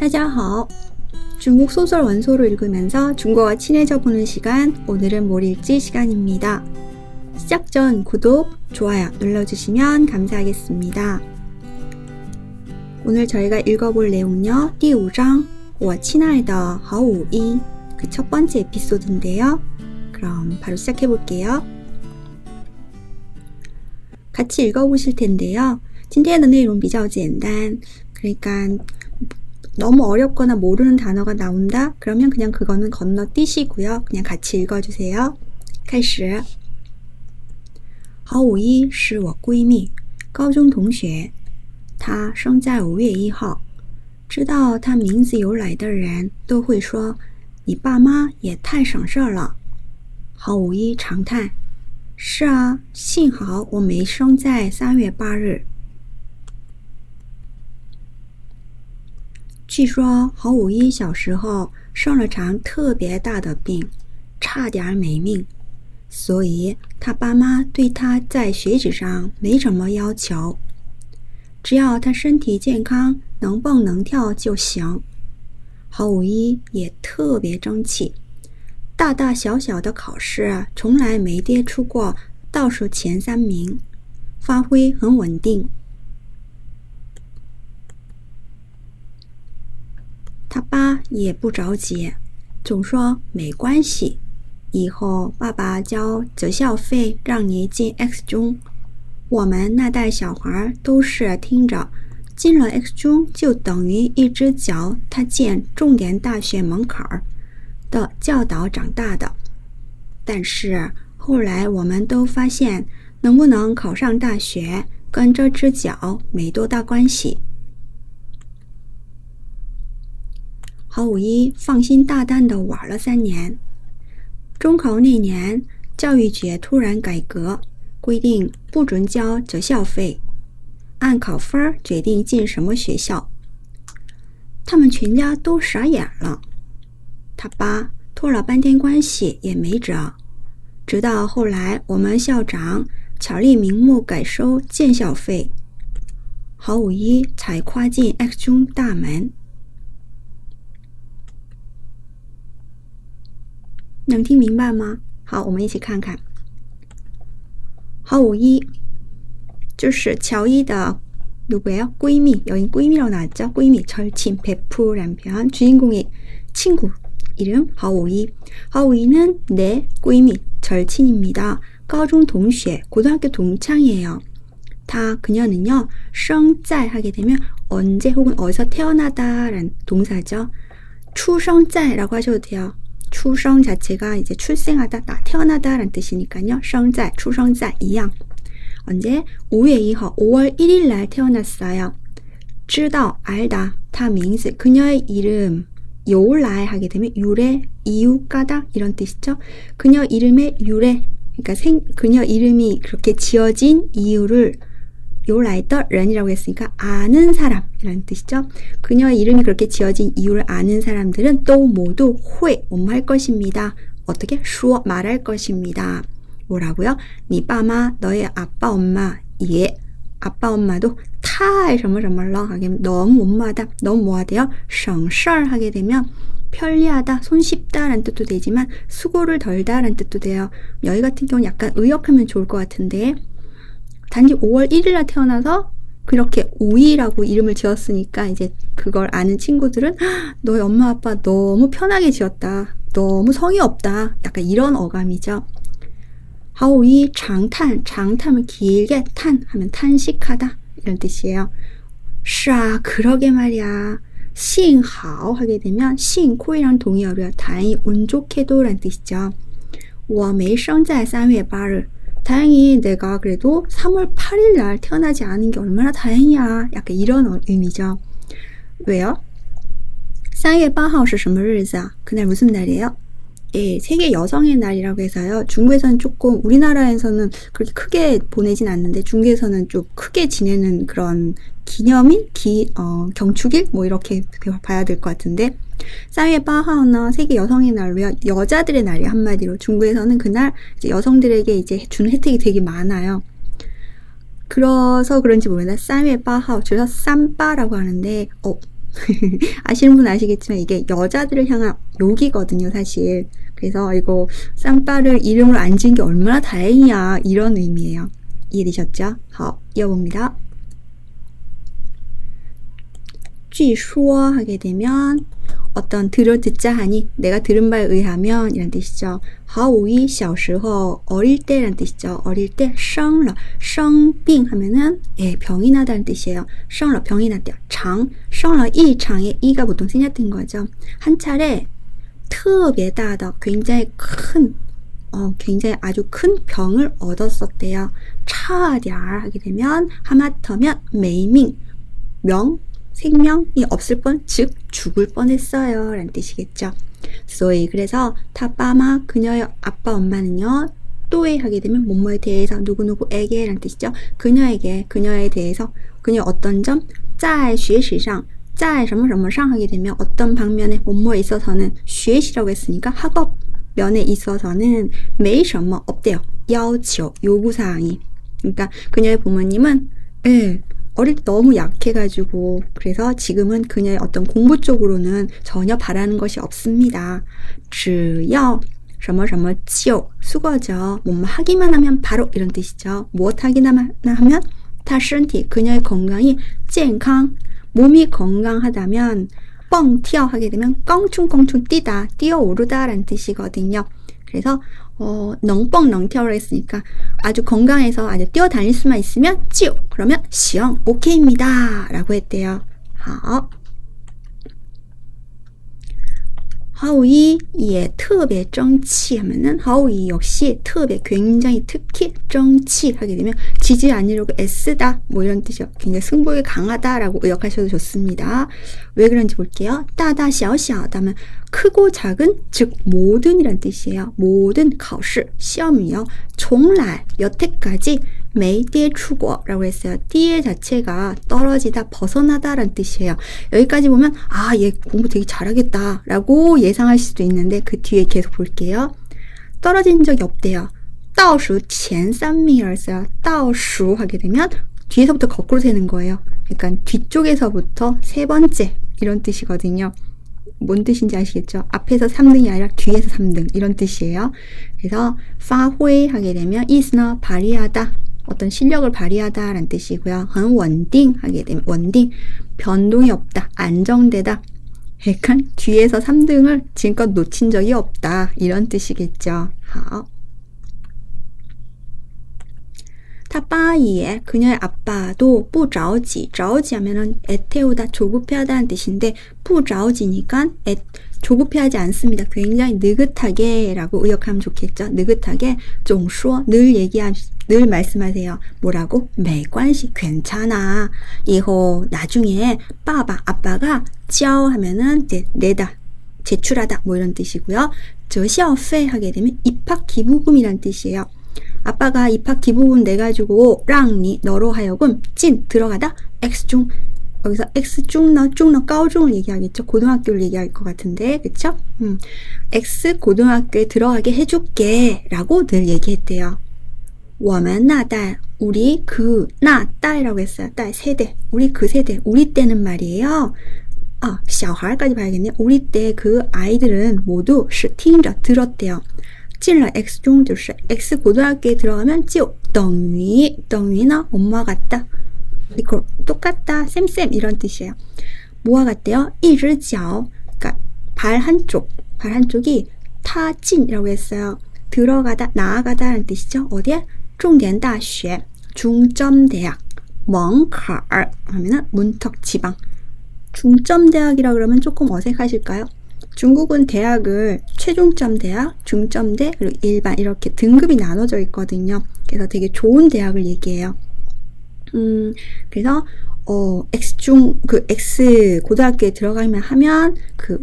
大家好. 중국 소설 원소를 읽으면서 중국어와 친해져 보는 시간, 오늘은 뭘 읽지 시간입니다. 시작 전 구독, 좋아요 눌러주시면 감사하겠습니다. 오늘 저희가 읽어볼 내용은요, 第5장, 我亲爱的好五一, 그 첫 번째 에피소드인데요. 그럼 바로 시작해 볼게요. 같이 읽어보실 텐데요. 今天的内容比较简单, 그러니까 너무 어렵거나 모르는 단어가 나온다? 그러면 그냥 그거는 건너뛰시고요. 그냥 같이 읽어주세요. 开始. 好五一是我闺蜜，高中同学，她生在5月1号。知道她名字由来的人都会说，你爸妈也太省事了。好五一长叹，是啊，幸好我没生在3月8日。据说好五一小时候生了场特别大的病，差点没命，所以他爸妈对他在学习上没什么要求，只要他身体健康，能蹦能跳就行。好五一也特别争气，大大小小的考试从来没跌出过倒数前3名，发挥很稳定。他爸也不着急，总说没关系，以后爸爸交择校费让你进 X 中。我们那代小孩都是听着进了 X 中就等于一只脚踏进重点大学门槛的教导长大的。但是后来我们都发现，能不能考上大学跟这只脚没多大关系。好五一放心大胆地玩了3年。中考那年，教育局突然改革，规定不准交择校费，按考分决定进什么学校。他们全家都傻眼了。他爸托了半天关系也没辙，直到后来我们校长巧立名目改收建校费，好五一才跨进 X 中大门。能听明白吗？好，我们一起看看。好五一就是乔一的누구예요?闺蜜, 여긴闺蜜라고 나왔죠?闺蜜, 절친, 베프라는 표현, 주인공의 친구 이름 하오이. 하오이는 내闺蜜, 절친입니다. 高中同学, 고등학교 동창이에요. 그녀는요, 生在 하게 되면 언제 혹은 어디서 태어나다 라는 동사죠. 出生在라고 하셔도 돼요. 출생 자체가 이제 출생하다, 태어나다 라는 뜻이니까요. 生在, 出生在一样. 언제? 5월 2일, 5월 1일 날 태어났어요. 知道, 알다, 다名字, 그녀의 이름, 由来 하게 되면 유래, 이유, 까닭 이런 뜻이죠. 그녀 이름의 유래, 그러니까 그녀 이름이 그렇게 지어진 이유를 由来的人이라고 했으니까 아는 사람 이라는 뜻이죠. 그녀의 이름이 그렇게 지어진 이유를 아는 사람들은 또 모두 会 뭐할 것입니다. 어떻게? 说 말할 것입니다. 뭐라고요? 네爸妈 너의 아빠 엄마 예 아빠 엄마도 太什么什么了 하게 되면 너무 뭐하다 너무 뭐하대요? 省事儿 하게 되면 편리하다, 손쉽다 라는 뜻도 되지만 수고를 덜다 라는 뜻도 돼요. 여기 같은 경우는 약간 의역하면 좋을 것 같은데 단지 5월 1일 날 태어나서 그렇게 우이라고 이름을 지었으니까 이제 그걸 아는 친구들은 너희 엄마 아빠 너무 편하게 지었다. 너무 성의 없다. 약간 이런 어감이죠. 하오이 장탄, 장탄은 길게 탄 하면 탄식하다 이런 뜻이에요. 是啊, 그러게 말이야. 幸好 하게 되면 幸亏랑 동의어로요. 다행히 운 좋게도 라는 뜻이죠. 我没生在3月8日 다행히 내가 그래도 3월 8일 날 태어나지 않은 게 얼마나 다행이야. 약간 이런 의미죠. 왜요? 3月8号是什么日子啊? 그날 무슨 날이에요? 예, 세계 여성의 날이라고 해서요. 중국에서는 조금 우리나라에서는 그렇게 크게 보내진 않는데 중국에서는 좀 크게 지내는 그런 기념일? 경축일? 뭐 이렇게 봐야 될 것 같은데 3월8号는 세계 여성의 날로요. 여자들의 날이 한마디로 중국에서는 그날 이제 여성들에게 이제 주는 혜택이 되게 많아요. 그래서 그런지 모르겠는데 3월 8일 줄여서 쌈바라고 하는데 아시는 분 아시겠지만 이게 여자들을 향한 욕이거든요, 사실. 그래서 이거 쌈바를 이름으로 안 지은 게 얼마나 다행이야, 이런 의미예요. 이해되셨죠? 好, 이어봅니다. 据说 하게 되면 어떤 듣자 하니, 내가 들은 바에 의하면 이란 뜻이죠. 好우이 小时候 어릴 때란 뜻이죠. 어릴 때 生了 生病 하면은 병이 나다는 뜻이에요. 生了 병이 났대요. 长 生了 이 장의 이가 보통 생략된 거죠. 한 차례 特别大的 굉장히 큰 굉장히 아주 큰 병을 얻었었대요. 差点 하게 되면 하마터면 没命 생명이 없을 뻔, 즉 죽을 뻔했어요 라는 뜻이겠죠. 소위 그래서 타빠마 그녀의 아빠 엄마는요, 또에 하게 되면 뭐뭐에 대해서 누구누구에게 라는 뜻이죠. 그녀에게, 그녀에 대해서, 그녀 어떤 점, 在学习上在什么什么上 하게 되면 어떤 방면에 뭐뭐에 있어서는 学习라고 했으니까 학업 면에 있어서는 没什么 없대요. 要求 요구사항이. 그러니까 그녀의 부모님은 어릴 때 너무 약해가지고 그래서 지금은 그녀의 어떤 공부 쪽으로는 전혀 바라는 것이 없습니다. 只要什么什么就 수거죠. 뭐뭐 하기만 하면 바로 이런 뜻이죠. 무엇 하기만 하면 他身体 그녀의 건강이 健康 몸이 건강하다면 蹦跳 하게 되면 껑충껑충 뛰다, 뛰어오르다 라는 뜻이거든요. 그래서 넝蹦넝跳를 했으니까 아주 건강해서 아주 뛰어다닐 수만 있으면 就 그러면 行 오케이입니다 라고 했대요. 好 하우이 예, 特别争气 하면은 하우이 역시 特别 굉장히 특히 争气 하게 되면 지지 않으려고 애쓰다 뭐 이런 뜻이요. 굉장히 승부욕이 강하다라고 의역하셔도 좋습니다. 왜 그런지 볼게요. 따다 小小 하면 크고 작은, 즉 모든이란 뜻이에요. 모든 考试 시험이요. 从来 여태까지 没跌出过 라고 했어요. 띠의 자체가 떨어지다, 벗어나다 라는 뜻이에요. 여기까지 보면 얘 공부 되게 잘하겠다 라고 예상할 수도 있는데 그 뒤에 계속 볼게요. 떨어진 적이 없대요. 倒数前三名을 써요. 倒数 하게 되면 뒤에서부터 거꾸로 세는 거예요. 그러니까 뒤쪽에서부터 세 번째 이런 뜻이거든요. 뭔 뜻인지 아시겠죠? 앞에서 3등이 아니라 뒤에서 3등 이런 뜻이에요. 그래서 发挥 하게 되면 이스너 발휘하다, 어떤 실력을 발휘하다 라는 뜻이고요. 很稳定 하게 되면 원딩, 변동이 없다, 안정되다. 약간 뒤에서 3등을 지금껏 놓친 적이 없다 이런 뜻이겠죠. 好. 타빠이의 그녀의 아빠도 不着急 着急 하면은 애태우다, 조급해하다는 뜻인데 不着急니까 조급해하지 않습니다. 굉장히 느긋하게 라고 의역하면 좋겠죠. 느긋하게 总说 늘 말씀하세요. 뭐라고? 没关系 괜찮아. 이호 나중에 아빠가 交 하면은 내다, 제출하다 뭐 이런 뜻이고요. 折校费 하게 되면 입학 기부금이란 뜻이에요. 아빠가 입학 기부금 내가지고 랑니 너로 하여금 찐 들어가다 X중, 여기서 X중너高중을 얘기하겠죠. 고등학교를 얘기할 것 같은데 그쵸? X 고등학교에 들어가게 해줄게 라고 늘 얘기했대요. 我们那代 우리 그 나 딸이라고 했어요. 딸 세대, 우리 그 세대, 우리 때는 말이에요. 小孩까지 봐야겠네. 우리 때 그 아이들은 모두 是听着 들었대요. 进了 X중 就是 X 고등학교에 들어가면 就等于 等于나 엄마 같다, 이거 똑같다, 쌤 이런 뜻이에요. 뭐와 같대요? 一只脚 그러니까 발 한쪽이 踏进이라고 했어요. 들어가다, 나아가다 라는 뜻이죠. 어디에? 重点大学 중점대학, 门槛 하면은 문턱 지방. 중점대학이라 그러면 조금 어색하실까요? 중국은 대학을 최종점 대학, 중점대, 그리고 일반 이렇게 등급이 나눠져 있거든요. 그래서 되게 좋은 대학을 얘기해요. 그래서 X 고등학교에 들어가면 하면 그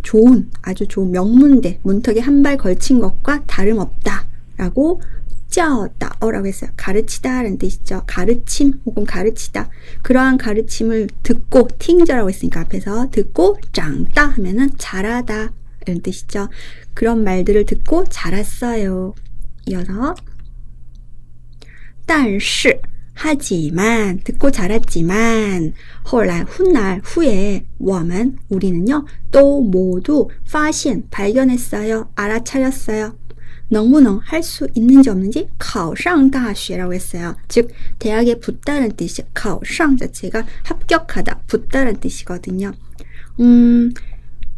좋은, 아주 좋은 명문대, 문턱에 한 발 걸친 것과 다름없다라고 教导라고 했어요. 가르치다 라는 뜻이죠. 가르침 혹은 가르치다. 그러한 가르침을 듣고, 팅저라고 했으니까 앞에서 듣고, 장다 하면은 잘하다 이런 뜻이죠. 그런 말들을 듣고 자랐어요. 이어서 但是 하지만 듣고 자랐지만 后来 훗날 후에 我们 우리는요 또 모두 发现 발견했어요. 알아차렸어요. 너무너무 할 수 있는지 없는지 考上大学라고 했어요. 즉 대학에 붙다는 뜻이 考上 자체가 합격하다, 붙다는 뜻이거든요.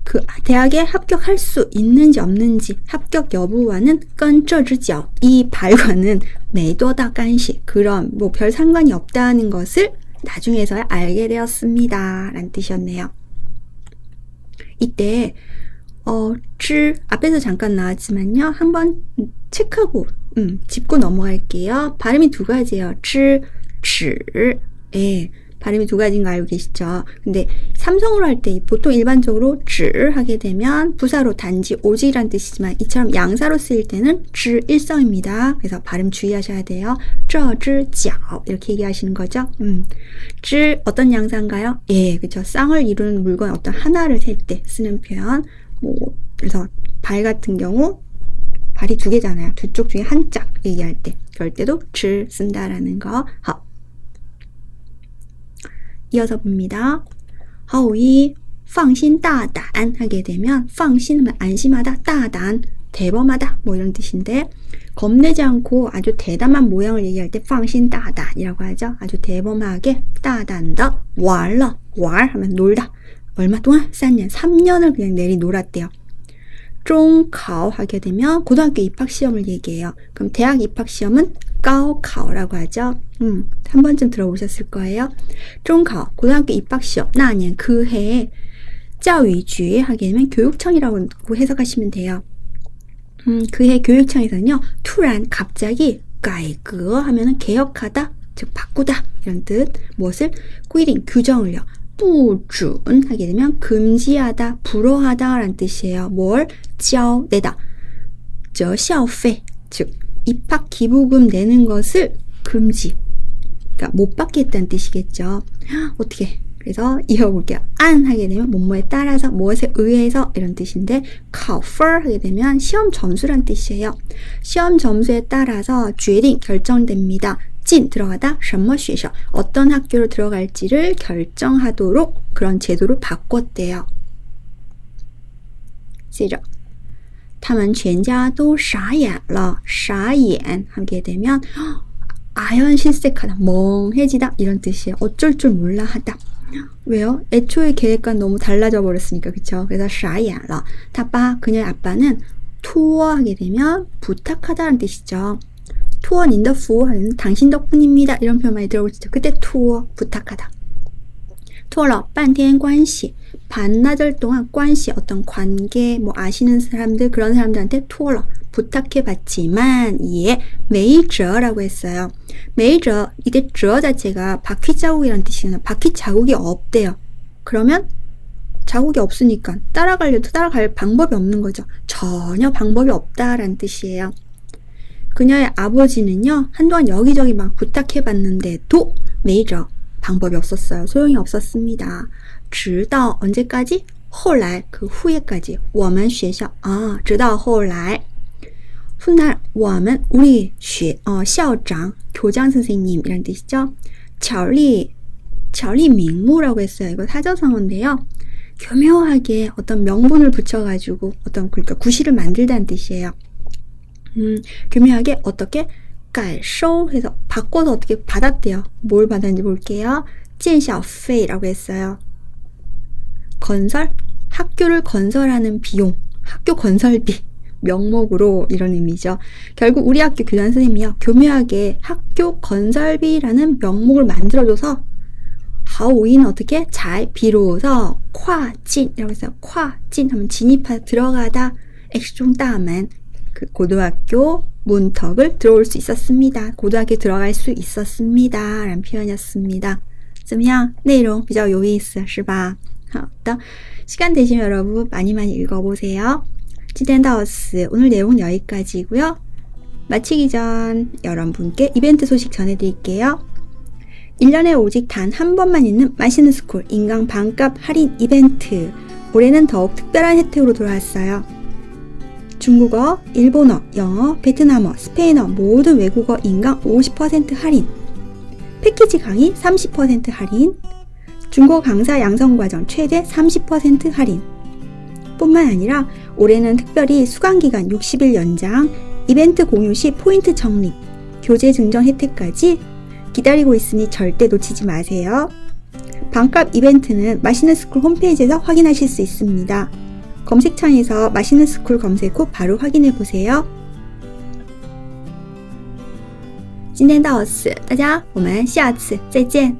그 대학에 합격할 수 있는지 없는지 합격 여부와는 跟这只脚 이 발과는 没多大干系 그런 뭐 별 상관이 없다는 것을 나중에서야 알게 되었습니다. 라는 뜻이었네요. 이때 즈 앞에서 잠깐 나왔지만요. 한번 체크하고 짚고 넘어갈게요. 발음이 두 가지예요. 즈, 즈. 예. 발음이 두 가지인 거 알고 계시죠? 근데 삼성으로 할 때 보통 일반적으로 즈 하게 되면 부사로 단지 오직이란 뜻이지만 이처럼 양사로 쓰일 때는 즈 일성입니다. 그래서 발음 주의하셔야 돼요. 저, 즈, 脚 이렇게 얘기하시는 거죠. 즈 어떤 양사인가요? 예, 그렇죠. 쌍을 이루는 물건 어떤 하나를 셀 때 쓰는 표현. 뭐 그래서 발 같은 경우 발이 두 개잖아요. 두 쪽 중에 한 짝 얘기할 때 그럴 때도 즈 쓴다라는 거. 이어서 봅니다. 하오이 放心大胆 하게 되면 放心하면 안심하다, 大胆 대범하다 뭐 이런 뜻인데 겁내지 않고 아주 대담한 모양을 얘기할 때 放心大胆이라고 하죠. 아주 대범하게 大胆的玩了 왈 하면 놀다. 얼마 동안? 3년, 3년을 그냥 내리 놀았대요. 中考 하게 되면 고등학교 입학시험을 얘기해요. 그럼 대학 입학시험은 高考라고 하죠. 한 번쯤 들어보셨을 거예요. 中考 고등학교 입학시험 那年 그 해에 教育局 하게 되면 교육청이라고 해석하시면 돼요. 그 해 교육청에서는요. 突然 갑자기 改革 하면은 개혁하다, 즉 바꾸다 이런 뜻. 무엇을? 规定 규정을요. 不准 하게 되면 금지하다, 불허하다 라는 뜻이에요. 뭘? 交 내다. 折校费 즉 입학 기부금 내는 것을 금지. 그러니까 못 받겠다는 뜻이겠죠. 어떻게? 그래서 이어볼게요. 안 하게 되면 뭐뭐에 따라서, 무엇에 의해서 이런 뜻인데 考分 하게 되면 시험 점수란 뜻이에요. 시험 점수에 따라서 决定 결정됩니다. 진 들어가다 什么学校 어떤 학교로 들어갈지를 결정하도록 그런 제도를 바꿨대요. 接着他们全家都傻眼了傻眼 하게 되면 아연실색하다, 멍해지다 이런 뜻이에요. 어쩔 줄 몰라 하다. 왜요? 애초에 계획과 너무 달라져 버렸으니까. 그쵸? 그래서 傻眼了 아빠, 그녀의 아빠는 투어 하게 되면 부탁하다는 뜻이죠. 투어 닌的服 하는 당신 덕분입니다. 이런 표현 많이 들어보시죠? 그때 투어, 부탁하다. 투어러, 半天关系 반나절 동안 관시 어떤 관계 뭐 아시는 사람들 그런 사람들한테 투어러 부탁해봤지만 예 메이저라고 했어요. 메이저 이때 저 자체가 바퀴 자국이라는 뜻이잖아요. 바퀴 자국이 없대요. 그러면 자국이 없으니까 따라가려도 따라갈 방법이 없는 거죠. 전혀 방법이 없다라는 뜻이에요. 그녀의 아버지는요 한동안 여기저기 막 부탁해봤는데도 메이저 방법이 없었어요. 소용이 없었습니다. 直到 언제까지? 后来 그 후에까지 我们学校直到后来 훗날 我们 우리 校长 교장 선생님이란 뜻이죠. 巧立名目라고 했어요. 이거 사자성어인데요. 교묘하게 어떤 명분을 붙여가지고 어떤 그러니까 구실을 만들다는 뜻이에요. 교묘하게 어떻게 改收 해서 바꿔서 어떻게 받았대요. 뭘 받았는지 볼게요. 建校费라고 했어요. 건설, 학교를 건설하는 비용, 학교 건설비 명목으로 이런 의미죠. 결국 우리 학교 교장 선생님이요. 교묘하게 학교 건설비라는 명목을 만들어줘서 하오이는 어떻게? 잘 비로소 跨进 이라고 해서 跨进 하면 진입하다 들어가다 액중 다음엔 그 고등학교 문턱을 들어올 수 있었습니다. 고등학교에 들어갈 수 있었습니다. 라는 표현이었습니다. 怎么样? 내용 比较有意思是吧? 好的. 시간 되시면 여러분 많이 읽어보세요. 今天到此 오늘 내용 여기까지고요. 마치기 전 여러분께 이벤트 소식 전해드릴게요. 1년에 오직 단 한 번만 있는 맛있는 스쿨 인강 반값 할인 이벤트. 올해는 더욱 특별한 혜택으로 돌아왔어요. 중국어, 일본어, 영어, 베트남어, 스페인어 모든 외국어 인강 50% 할인. 패키지 강의 30% 할인, 중국어 강사 양성과정 최대 30% 할인. 뿐만 아니라 올해는 특별히 수강기간 60일 연장, 이벤트 공유 시 포인트 적립, 교재 증정 혜택까지 기다리고 있으니 절대 놓치지 마세요. 반값 이벤트는 맛있는 스쿨 홈페이지에서 확인하실 수 있습니다. 검색창에서 맛있는 스쿨 검색 후 바로 확인해보세요. 今天到此，大家我们下次再见。